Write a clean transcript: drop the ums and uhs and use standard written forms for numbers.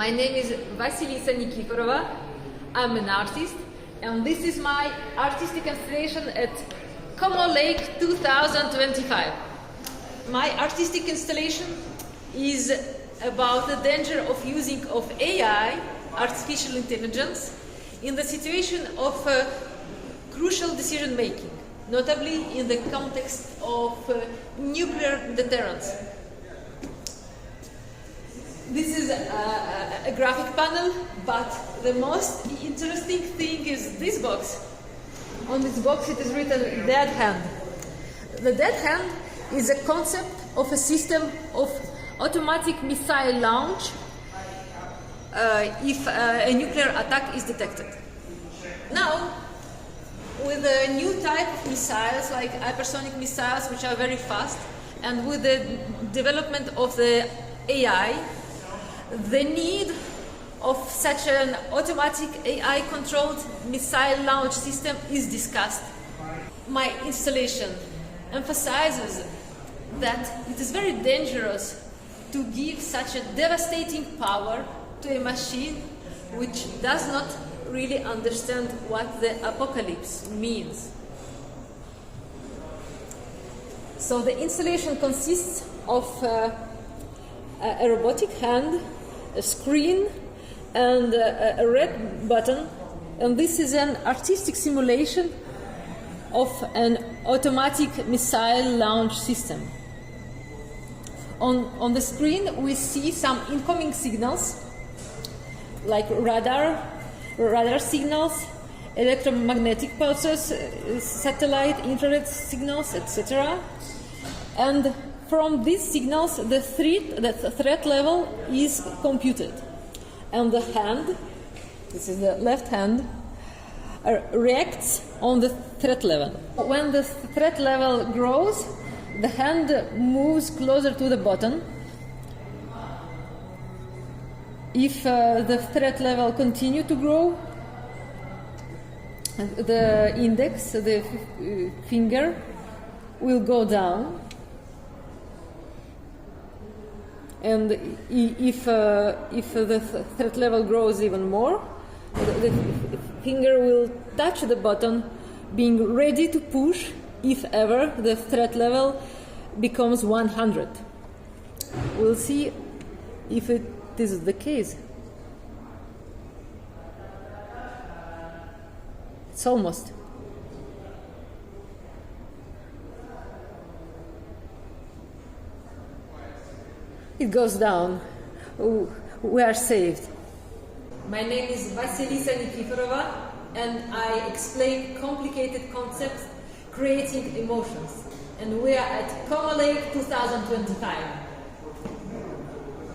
My name is Vasilisa Nikiforova. I'm an artist, and this is my artistic installation at ComoLake-2025. My artistic installation is about the danger of using of AI, artificial intelligence, in the situation of crucial decision making, notably in the context of nuclear deterrence. This is a graphic panel, but the most interesting thing is this box. On this box it is written dead hand. The dead hand is a concept of a system of automatic missile launch if a nuclear attack is detected. Now, with a new type of missiles like hypersonic missiles, which are very fast, and with the development of the AI, the need of such an automatic AI-controlled missile launch system is discussed. My installation emphasizes that it is very dangerous to give such a devastating power to a machine which does not really understand what the apocalypse means. So the installation consists of a robotic hand, a screen, and a red button, and this is an artistic simulation of an automatic missile launch system. On the screen we see some incoming signals like radar signals, electromagnetic pulses, satellite infrared signals, etc. And from these signals, the threat level is computed. And the hand, this is the left hand, reacts on the threat level. When the threat level grows, the hand moves closer to the button. If the threat level continues to grow, the index, the finger, will go down. And if the threat level grows even more, the finger will touch the button, being ready to push if ever the threat level becomes 100. We'll see if it is the case. It's almost. It goes down. We are saved. My name is Vasilisa Nikiforova, and I explain complicated concepts creating emotions. And we are at ComoLake 2025.